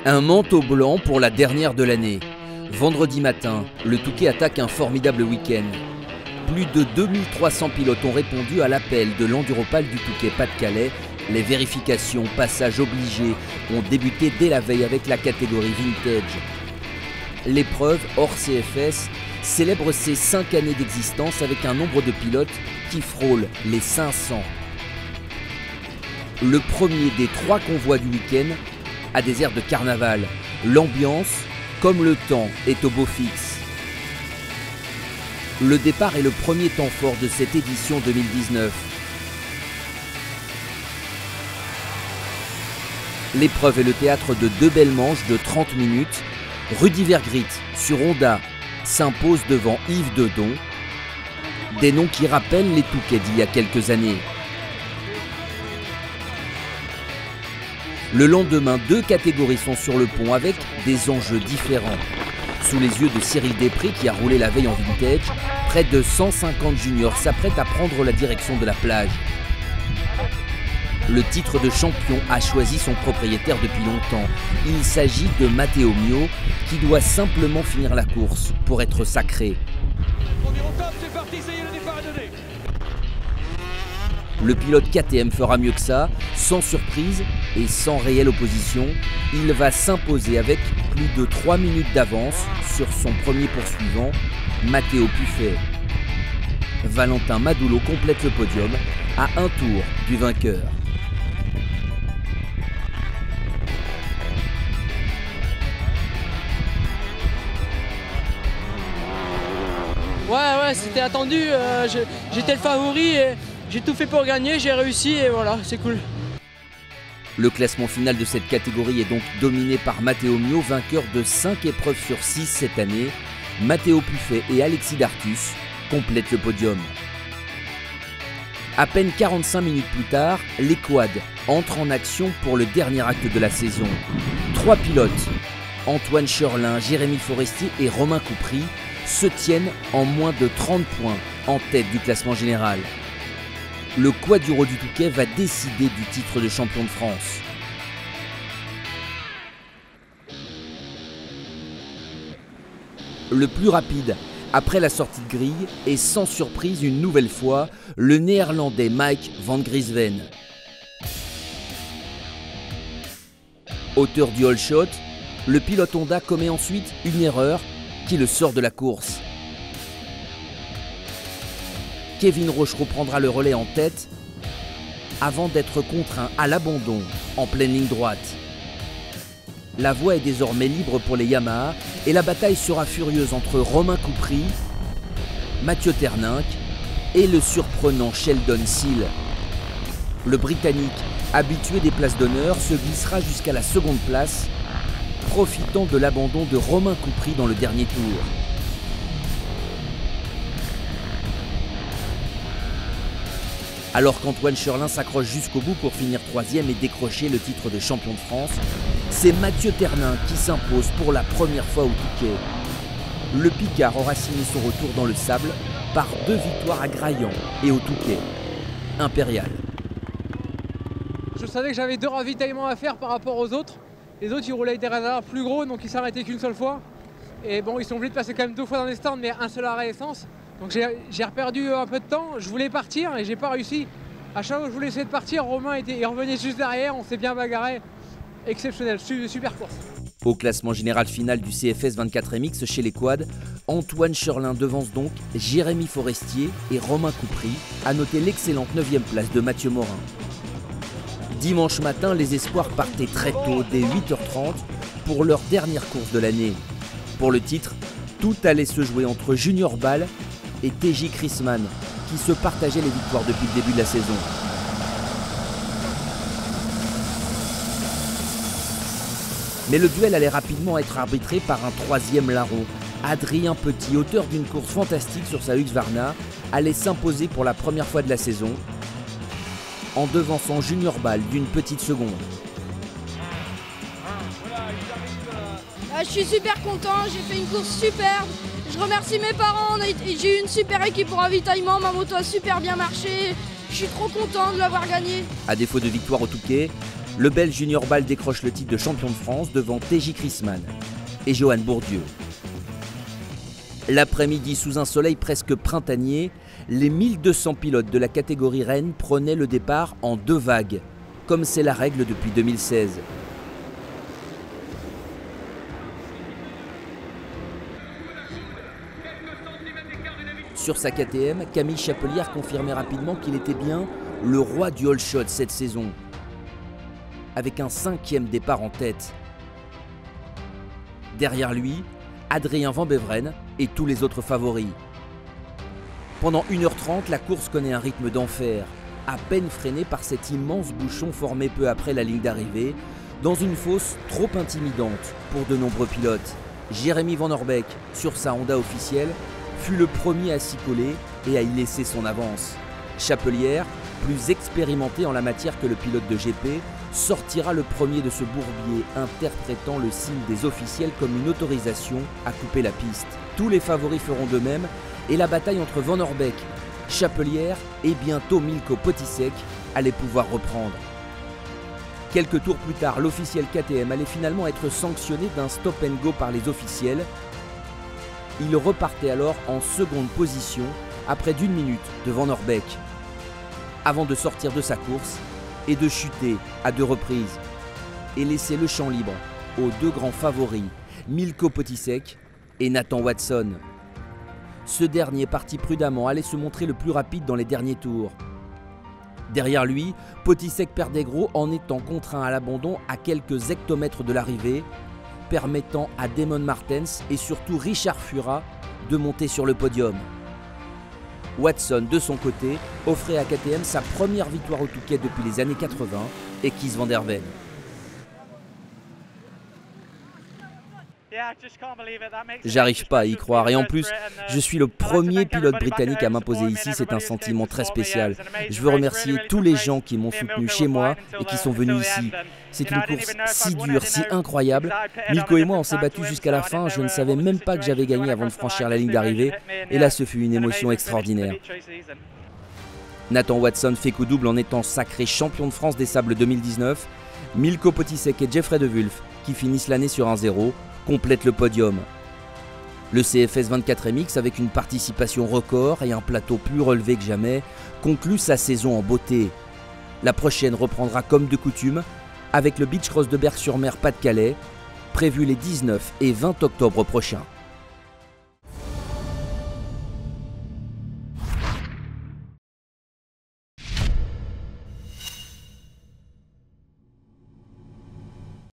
Un manteau blanc pour la dernière de l'année. Vendredi matin, le Touquet attaque un formidable week-end. Plus de 2300 pilotes ont répondu à l'appel de l'Enduropal du Touquet Pas-de-Calais. Les vérifications, passages obligés, ont débuté dès la veille avec la catégorie Vintage. L'épreuve, hors CFS, célèbre ses 5 années d'existence avec un nombre de pilotes qui frôle les 500. Le premier des 3 convois du week-end a des airs de carnaval. L'ambiance, comme le temps, est au beau fixe. Le départ est le premier temps fort de cette édition 2019. L'épreuve est le théâtre de 2 belles manches de 30 minutes. Rudy Vergrit, sur Honda, s'impose devant Yves Dedon. Des noms qui rappellent les Touquets d'il y a quelques années. Le lendemain, 2 catégories sont sur le pont avec des enjeux différents. Sous les yeux de Cyril Després qui a roulé la veille en vintage, près de 150 juniors s'apprêtent à prendre la direction de la plage. Le titre de champion a choisi son propriétaire depuis longtemps. Il s'agit de Matteo Mio qui doit simplement finir la course pour être sacré. Le pilote KTM fera mieux que ça, sans surprise et sans réelle opposition. Il va s'imposer avec plus de 3 minutes d'avance sur son premier poursuivant, Matteo Puffet. Valentin Madoulo complète le podium à un tour du vainqueur. Ouais, c'était attendu. J'étais le favori et j'ai tout fait pour gagner, j'ai réussi et voilà, c'est cool. Le classement final de cette catégorie est donc dominé par Matteo Mio, vainqueur de 5 épreuves sur 6 cette année. Matteo Puffet et Alexis Dartus complètent le podium. À peine 45 minutes plus tard, les quads entrent en action pour le dernier acte de la saison. 3 pilotes, Antoine Cherlin, Jérémy Forestier et Romain Coupry, se tiennent en moins de 30 points en tête du classement général. Le quaduro du Touquet va décider du titre de champion de France. Le plus rapide après la sortie de grille est sans surprise une nouvelle fois le néerlandais Mike van Griesven. Auteur du all shot, le pilote Honda commet ensuite une erreur qui le sort de la course. Kevin Rochereau prendra le relais en tête avant d'être contraint à l'abandon en pleine ligne droite. La voie est désormais libre pour les Yamaha et la bataille sera furieuse entre Romain Coupry, Mathieu Terninck et le surprenant Sheldon Seal. Le Britannique, habitué des places d'honneur, se glissera jusqu'à la seconde place, profitant de l'abandon de Romain Coupry dans le dernier tour. Alors qu'Antoine Cherlin s'accroche jusqu'au bout pour finir 3e et décrocher le titre de champion de France, c'est Mathieu Terninck qui s'impose pour la première fois au Touquet. Le Picard aura signé son retour dans le sable par 2 victoires à Graillan et au Touquet. Impérial. Je savais que j'avais 2 ravitaillements à faire par rapport aux autres. Les autres ils roulaient avec des réservoirs plus gros donc ils s'arrêtaient qu'une seule fois. Et bon ils sont obligés de passer quand même 2 fois dans les stands mais un seul arrêt essence. Donc j'ai perdu un peu de temps, je voulais partir et j'ai pas réussi. À chaque fois que je voulais essayer de partir, Romain il revenait juste derrière, on s'est bien bagarré. Exceptionnel, super course. Au classement général final du CFS 24 MX chez les quads, Antoine Cherlin devance donc Jérémy Forestier et Romain Coupry, à noter l'excellente 9e place de Mathieu Morin. Dimanche matin, les espoirs partaient très tôt, dès 8h30, pour leur dernière course de l'année. Pour le titre, tout allait se jouer entre Junior Ball et TJ Chrisman, qui se partageaient les victoires depuis le début de la saison. Mais le duel allait rapidement être arbitré par un 3e larron. Adrien Petit, auteur d'une course fantastique sur sa Husqvarna, allait s'imposer pour la première fois de la saison, en devançant Junior Ball d'une petite seconde. Je suis super content, j'ai fait une course superbe. Je remercie mes parents, j'ai eu une super équipe pour ravitaillement, ma moto a super bien marché. Je suis trop content de l'avoir gagné. À défaut de victoire au Touquet, le Belge Junior Ball décroche le titre de champion de France devant TJ Chrisman et Johan Bourdieu. L'après-midi, sous un soleil presque printanier, les 1200 pilotes de la catégorie Rennes prenaient le départ en 2 vagues, comme c'est la règle depuis 2016. Sur sa KTM, Camille Chapelière confirmait rapidement qu'il était bien le roi du all shot cette saison, avec un 5e départ en tête. Derrière lui, Adrien Van Beveren et tous les autres favoris. Pendant 1h30, la course connaît un rythme d'enfer, à peine freiné par cet immense bouchon formé peu après la ligne d'arrivée, dans une fosse trop intimidante pour de nombreux pilotes. Jérémy Van Orbeek, sur sa Honda officielle, fut le premier à s'y coller et à y laisser son avance. Chapelière, plus expérimenté en la matière que le pilote de GP, sortira le premier de ce bourbier, interprétant le signe des officiels comme une autorisation à couper la piste. Tous les favoris feront de même et la bataille entre Van Orbeek, Chapelière et bientôt Milko Potisek allait pouvoir reprendre. Quelques tours plus tard, l'officiel KTM allait finalement être sanctionné d'un stop and go par les officiels. Il repartait alors en seconde position après d'1 minute de Van Orbeek, avant de sortir de sa course et de chuter à 2 reprises et laisser le champ libre aux 2 grands favoris, Milko Potisek et Nathan Watson. Ce dernier, parti prudemment, allait se montrer le plus rapide dans les derniers tours. Derrière lui, Potisek perdait gros en étant contraint à l'abandon à quelques hectomètres de l'arrivée, permettant à Damon Martens et surtout Richard Fura de monter sur le podium. Watson, de son côté, offrait à KTM sa première victoire au Touquet depuis les années 80 et Kees van der Ven. J'arrive pas à y croire et en plus, je suis le premier pilote britannique à m'imposer ici, c'est un sentiment très spécial. Je veux remercier tous les gens qui m'ont soutenu chez moi et qui sont venus ici. C'est une course si dure, si incroyable. Milko et moi, on s'est battus jusqu'à la fin, je ne savais même pas que j'avais gagné avant de franchir la ligne d'arrivée et là ce fut une émotion extraordinaire. Nathan Watson fait coup double en étant sacré champion de France des sables 2019. Milko Potisek et Jeffrey De Wulf, qui finissent l'année sur 1-0, complètent le podium. Le CFS 24MX, avec une participation record et un plateau plus relevé que jamais, conclut sa saison en beauté. La prochaine reprendra comme de coutume avec le Beach Cross de Berck-sur-Mer Pas-de-Calais, prévu les 19 et 20 octobre prochains.